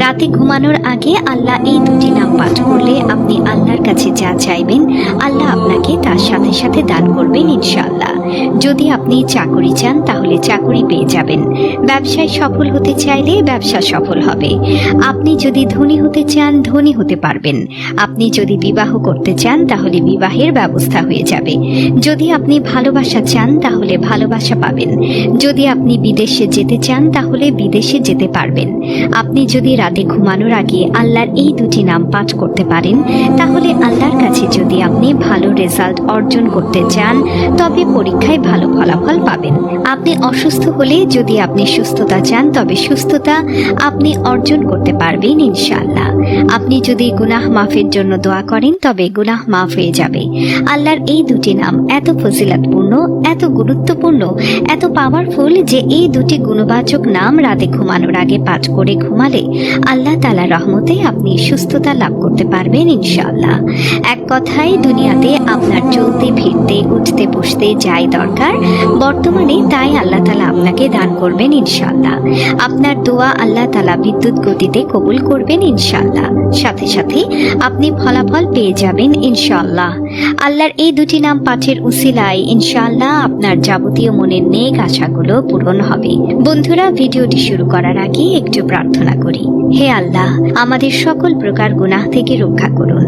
রাতে ঘুমানোর আগে আল্লাহ এই দুটি নাম পাঠ করলে আপনি আল্লাহর কাছে যা চাইবেন আল্লাহ আপনাকে তার সাথে সাথে দান করবেন ইনশাআল্লাহ। যদি আপনি চাকরি চান তাহলে চাকরি পেয়ে যাবেন, ব্যবসায় সফল হতে চাইলে ব্যবসা সফল হবে, আপনি যদি ধনী হতে চান ধনী হতে পারবেন, আপনি যদি বিবাহ করতে চান তাহলে বিবাহের ব্যবস্থা হয়ে যাবে, যদি আপনি ভালোবাসা চান তাহলে ভালোবাসা পাবেন, যদি আপনি বিদেশে যেতে চান তাহলে বিদেশে যেতে পারবেন। আপনি যদি রাতে ঘুমানোর আগে আল্লাহর এই দুটি নাম পাঠ করতে পারেন তাহলে আল্লাহর কাছে যদি আপনি ভালো রেজাল্ট অর্জন করতে চান তবে পরীক্ষায় ভালো ফলাফল পাবেন। আপনি অসুস্থ হলে যদি আপনি সুস্থতা চান তবে সুস্থতা আপনি অর্জন করতে পারবেন ইনশাআল্লাহ। আপনি যদি গুনাহ মাফের জন্য দোয়া করেন তবে গুনাহ মাফ হয়ে যাবে। আল্লাহর এই দুটি নাম এত ফজিলতপূর্ণ, এত গুরুত্বপূর্ণ, এত পাওয়ারফুল যে এই দুটি গুণবাচক নাম রাতে ঘুমানোর আগে পাঠ করে ঘুমালে আল্লাহ তাআলার রহমতে আপনি সুস্থতা লাভ করতে পারবেন ইনশাআল্লাহ। এক কথায় দুনিয়াতে আপনার চলতে ফিরতে উঠতে বসতে যাই দরকার বর্তমানে তাই আল্লাহ তাআলা আপনাকে দান করবেন ইনশাআল্লাহ। আপনার দোয়া আল্লাহ তাআলা বিদ্যুৎ গতিতে কবুল করবেন ইনশাআল্লাহ, সাথে সাথে আপনি ফলাফল পেয়ে যাবেন ইনশাআল্লাহ। আল্লাহর এই দুটি নাম পাঠের উসিলায় ইনশাআল্লাহ আপনার যাবতীয় মনের নেক আশাগুলো পূরণ হবে। বন্ধুরা, ভিডিওটি শুরু করার আগে একটু প্রার্থনা করি। হে আল্লাহ, আমাদের সকল প্রকার গুনাহ থেকে রক্ষা করুন।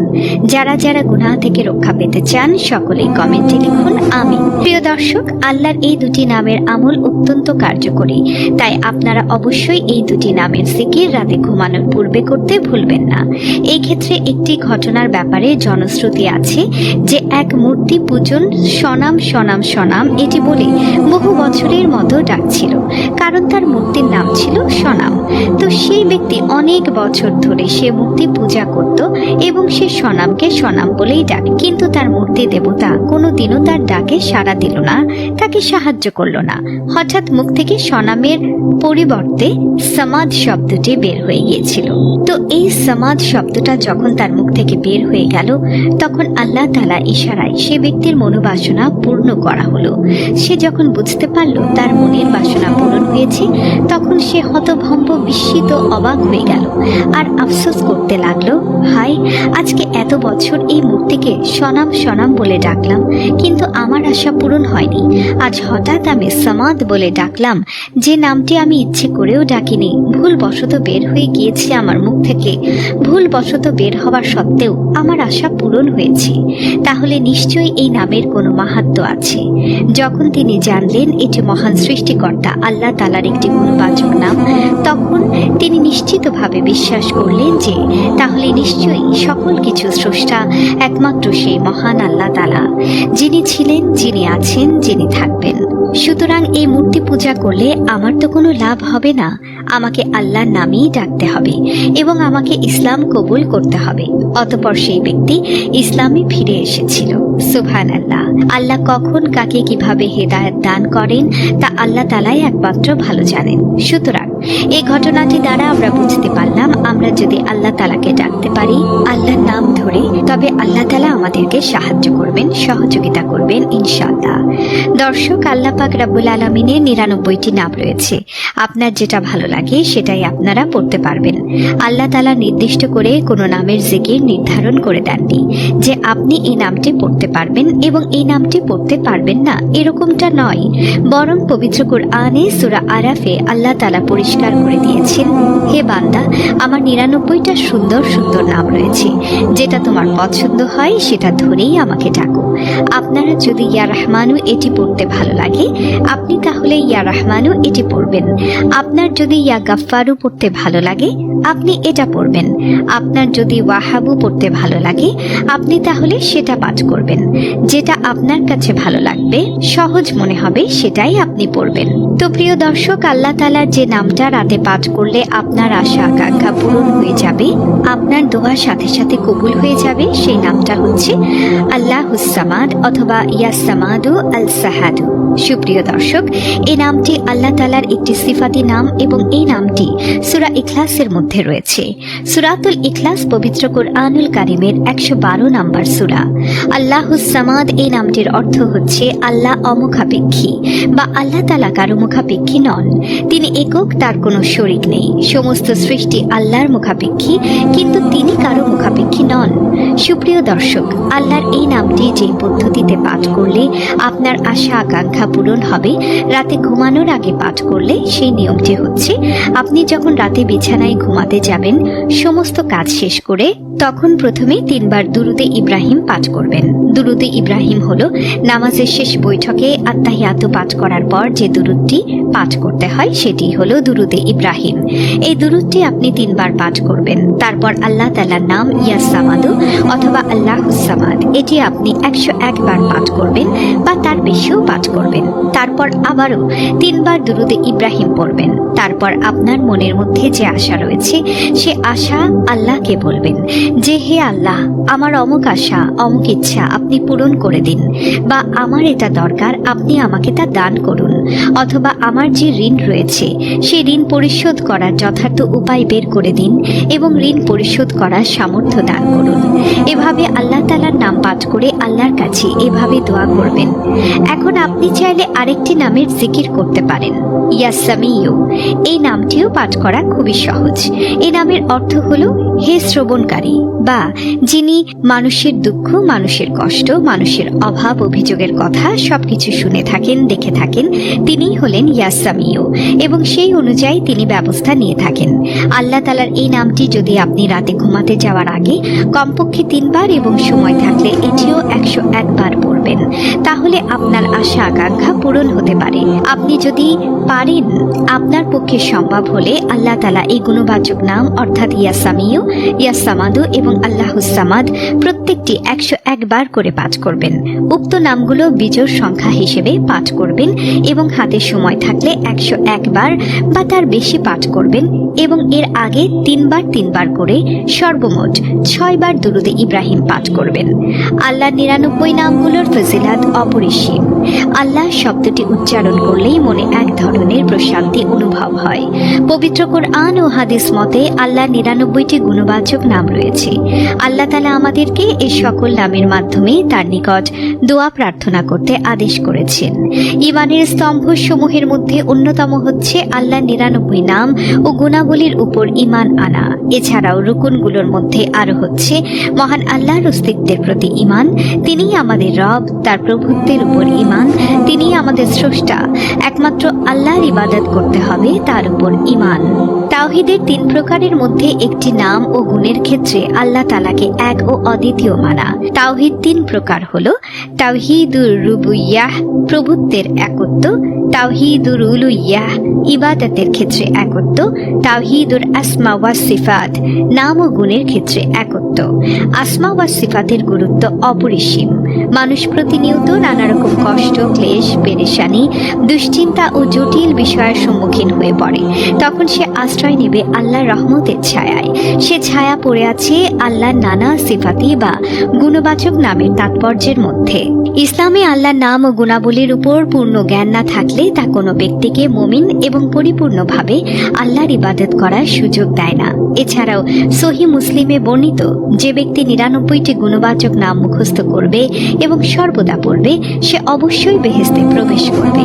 যারা যারা গুনাহ থেকে রক্ষা পেতে চান সকলেই কমেন্টে লিখুন আমিন। প্রিয় দর্শক, আল্লাহর এই দুটি নামের আমল অত্যন্ত কার্যকরী, তাই আপনারা অবশ্যই এই দুটি নামের জিকির রাতে ঘুমানোর পূর্বে করতে ভুলবেন না। এই ক্ষেত্রে একটি ঘটনার ব্যাপারে জনশ্রুতি আছে যে এক মূর্তি পূজন সনাম সনাম সনাম এটি বলে বহু বছরের মতো ডাকছিল, কারণ তার মূর্তির নাম ছিল সনাম। তো সেই ব্যক্তি অনেক বছর ধরে সে মূর্তি পূজা করত এবং সে সনামকে সনাম বলেই ডাকে, কিন্তু তার মূর্তি দেবতা কোনোদিনও তার ডাকে সাড়া দিল না, তাকে সাহায্য করল না। হঠাৎ মুখ থেকে সনামের পরিবর্তে সমাদ শব্দটি বের হয়ে গিয়েছিল। তো এই সমাদ শব্দটা যখন তার মুখ থেকে বের হয়ে গেল তখন আল্লাহ তাআলা ইশারায় সে ব্যক্তির মনোবাসনা পূর্ণ করা হলো। সে যখন বুঝতে পারল তার মনের বাসনা পূরণ হয়েছে তখন সে হতভম্ব, বিস্মিত, অবাক হয়ে গেল আর আফসোস করতে লাগলো, হায়, আজকে এত বছর এই মূর্তিকে সনাম সনাম বলে ডাকলাম কিন্তু আমার আশা পূরণ হয়নি। আজ হঠাৎ আমি সমাদ বলে ডাকলাম, যে নামটি আমি ইচ্ছে করেও ডাকিনি, ভুলবশত বের হয়ে গিয়েছে আমার মুখ থেকে। ভুলবশত বের হওয়ার সত্ত্বেও আমার আশা পূরণ হয়েছে, তাহলে নিশ্চয়ই এই নামের কোনো মাহাত্ম্য আছে। যখন তিনি জানলেন এটি মহান সৃষ্টিকর্তা আল্লাহ তাআলার একটি গুণবাচক নাম তখন তিনি নিশ্চিতভাবে বিশ্বাস করলেন যে তাহলে নিশ্চয়ই সকল কিছু স্রষ্টা একমাত্র সেই মহান আল্লাহ তাআলা, যিনি ছিলেন, যিনি আছেন, যিনি থাকবেন। সুতরাং এই মূর্তি পূজা করলে আমার তো কোনো লাভ হবে না, আমাকে আল্লাহর নামেই ডাকতে হবে এবং আমাকে ইসলাম কবুল করতে হবে। অতঃপর সেই ব্যক্তি ইসলামে ফিরে এসেছিল। সুবহানাল্লাহ। আল্লাহ কখন কাকে কিভাবে হেদায়েত দান করেন তা আল্লাহ তাআলাই একমাত্র ভালো জানেন। সুতরাং এই ঘটনাটি দ্বারা আমরা বুঝতে পারলাম আমরা যদি আল্লাহ তাআলাকে ডাকতে পারি আল্লাহর নাম ধরে তবে আল্লাহ তাআলা আমাদেরকে সাহায্য করবেন, সহযোগিতা করবেন ইনশাআল্লাহ। দর্শক, আল্লাহ পাক রব্বুল আলামিনের 99টি নাম রয়েছে, আপনার যেটা ভালো লাগে সেটাই আপনারা পড়তে পারবেন। আল্লাহ তাআলা নির্দিষ্ট করে কোনো নামের জিকির নির্ধারণ করে দেননি যে আপনি এই নামটি পড়তে পারবেন এবং এই নামটি পড়তে পারবেন না, এরকমটা নয়। বরং পবিত্র কুরআনে সূরা আরাফে আল্লাহ তাআলা পরিষ্কার করে দিয়েছেন, হে বান্দা, আমার 99টা সুন্দর সুন্দর নাম রয়েছে, যেটা তোমার পছন্দ হয় সেটা ধরেই আমাকে ডাকো। আপনারা যদি ইয়া রহমানু এটি পড়তে ভালো লাগে আপনি তাহলে ইয়া রহমানু এটি পড়বেন। আপনার যদি ইয়া গাফফারু পড়তে ভালো লাগে আপনি এটা পড়বেন। আপনার যদি ওয়াহাবু পড়তে ভালো লাগে আপনি তাহলে সেটা পাঠ করবেন। যেটা আপনার কাছে ভালো লাগবে, সহজ মনে হবে সেটাই আপনি পড়বেন। তো প্রিয় দর্শক, আল্লাহ তাআলার যে নামটা রাতে পাঠ করলে আপনার আশা আকাঙ্ক্ষা পূরণ হয়ে যাবে, আপনার দোয়া সাথে সাথে কবুল হয়ে যাবে, সেই নামটা হচ্ছে আল্লাহুস সামাদ অথবা ইয়া সামাদু আল সাহাদু। সুপ্রিয় দর্শক, এই নামটি আল্লাহ তাআলার একটি সিফাতি নাম এবং এই নামটি সূরা ইখলাসের মধ্যে রয়েছে। সূরাতুল ইখলাস পবিত্র কুরআনুল কারীমের 112 নম্বর সূরা। আল্লাহুস সামাদ এই নামটির অর্থ হচ্ছে আল্লাহ অমুখাপেক্ষী বা আল্লাহ তাআলা কারো মুখাপেক্ষী নন। তিনি একক, তার কোনো শরীক নেই। সমস্ত সৃষ্টি আল্লাহর মুখাপেক্ষী, কিন্তু তিনি কারো মুখাপেক্ষী নন। সুপ্রিয় দর্শক, আল্লাহর এই নামটি যে পদ্ধতিতে পাঠ করলে আপনার আশা আকাঙ্ক্ষা পূরণ হবে, রাতে ঘুমানোর আগে পাঠ করলে সেই নিয়মটি হচ্ছে, আপনি যখন রাতে বিছানায় ঘুমাতে যাবেন, সমস্ত কাজ শেষ করে তখন প্রথমে 3 বার দুরুদে ইব্রাহিম পাঠ করবেন। দুরুদে ইব্রাহিম হলো নামাজের শেষ বৈঠকে আত্তাহিয়াতু পাঠ করার পর যে দুরুদটি পাঠ করতে হয় সেটি হলো দুরুদে ইব্রাহিম। এই দুরুদটি আপনি 3 বার পাঠ করবেন। তারপর আল্লাহ তাআলার নাম ইয়াস সামাদু অথবা আল্লাহুস সামাদ, এটি আপনি 101 বার পাঠ করবেন বা তার বেশিও পাঠ করবেন। তারপর আবারও 3 বার দুরুদে ইব্রাহিম পড়বেন। তারপর আপনার মনের মধ্যে যে আশা রয়েছে সে আশা আল্লাহকে বলবেন যে, হে আল্লাহ, আমার অমুক আশা অমুক ইচ্ছা আপনি পূরণ করে দিন, বা আমার এটা দরকার, আপনি আমাকে তা দান করুন, অথবা আমার যে ঋণ রয়েছে সেই ঋণ পরিশোধ করার যথার্থ উপায় বের করে দিন এবং ঋণ পরিশোধ করার সামর্থ্য দান করুন। এভাবে আল্লাহ তাআলার নাম পাঠ করে আল্লাহর কাছে এভাবে দোয়া করবেন। এখন আপনি চাইলে আরেকটি নামের জিকির করতে পারেন, ইয়া সামিউ। এই নামটিও পাঠ করা খুবই সহজ। এই নামের অর্থ হলো হে শ্রবণকারী, বা যিনি মানুষের দুঃখ, মানুষের কষ্ট, মানুষের অভাব অভিযোগের কথা সবকিছু শুনে থাকেন, দেখে থাকেন, তিনিই হলেন ইয়া সামিউ, এবং সেই অনুযায়ী তিনি ব্যবস্থা নিয়ে থাকেন। আল্লাহ তাআলার এই নামটি যদি আপনি রাতে ঘুমাতে যাওয়ার আগে কমপক্ষে 3 বার এবং সময় থাকলে এটিও 101 বার পড়বেন, তাহলে আপনার আশা আকাঙ্ক্ষা পূরণ হতে পারে। আপনি যদি পারেন, আপনার পক্ষে সম্ভব হলে আল্লাহ তাআলা এই গুণবাচক নাম অর্থাৎ ইয়া সামিউ, ইয়া সামাদু এবং আল্লাহুস সামাদ প্রত্যেকটি 101 বার করে পাঠ করবেন। উক্ত নামগুলো বিজোড় সংখ্যা হিসেবে পাঠ করবেন এবং হাতে সময় থাকলে 101 বার বা তার বেশি পাঠ করবেন এবং এর আগে 3 বার করে সর্বমোট 6 বার দুরুদে ইব্রাহিম পাঠ করবেন। আল্লাহর 99 নামগুলোর ফজিলাত অপরিসীম। আল্লাহ শব্দটি উচ্চারণ করলেই মনে এক ধরনের প্রশান্তি অনুভব হয়। পবিত্র কোরআন ও হাদিস মতে আল্লাহর 99টি গুণবাচক নাম রয়েছে। আল্লাহ তাআলা আমাদেরকে এই সকল নামের মাধ্যমে তার নিকট দোয়া প্রার্থনা করতে আদেশ করেছেন। ঈমানের স্তম্ভসমূহের মধ্যে অন্যতম হচ্ছে আল্লাহর 99 নাম ও গুণাবলীর উপর ঈমান আনা। এছাড়াও রুকুনগুলোর মধ্যে আরো হচ্ছে মহান আল্লাহর অস্তিত্বের প্রতি ঈমান, তিনিই আমাদের রব, তার প্রভুত্বের উপর ঈমান, তিনিই আমাদের স্রষ্টা, একমাত্র আল্লাহর ইবাদত করতে হবে, তার উপর ঈমান। তাওহীদের 3 প্রকারের মধ্যে একটি নাম ও গুণের ক্ষেত্রে আল্লাহ তাআলাকে এক ও অদ্বিতীয় মানা। তাওহীদ 3 প্রকার হলো তাওহীদুর রুবুবিয়্যাহ, প্রভুত্বের একত্ব; তাওহীদুর উলুহিয়্যাহ, ইবাদতের ক্ষেত্রে একত্ব; তাওহীদুর আসমা ওয়াস সিফাত, নাম ও গুণের ক্ষেত্রে একত্ব। আসমা ওয়াস সিফাতের গুরুত্ব অপরিসীম। মানুষ প্রতিনিয়ত নানা রকম কষ্ট, ক্লেশ, পেরেশানি, দুশ্চিন্তা ও জটিল বিষয়ের সম্মুখীন হয়ে পড়ে। তখন সে আশ্রয় নেবে আল্লাহর রহমতের ছায়ায়। সে ছায়া পড়ে আছে আল্লাহর নানা সিফাতি বা গুণবাচক নামের তাৎপর্যের মধ্যে। ইসলামে আল্লাহর নাম ও গুণাবলীর উপর পূর্ণ জ্ঞান না থাকলে তা কোনো ব্যক্তিকে মুমিন এবং পরিপূর্ণভাবে আল্লাহর ইবাদত করার সুযোগ দেয় না। এছাড়াও সহিহ মুসলিমে বর্ণিত, যে ব্যক্তি 99টি গুণবাচক নাম মুখস্থ করবে এবং সর্বদা পড়বে, সে অবশ্যই বেহেশতে প্রবেশ করবে।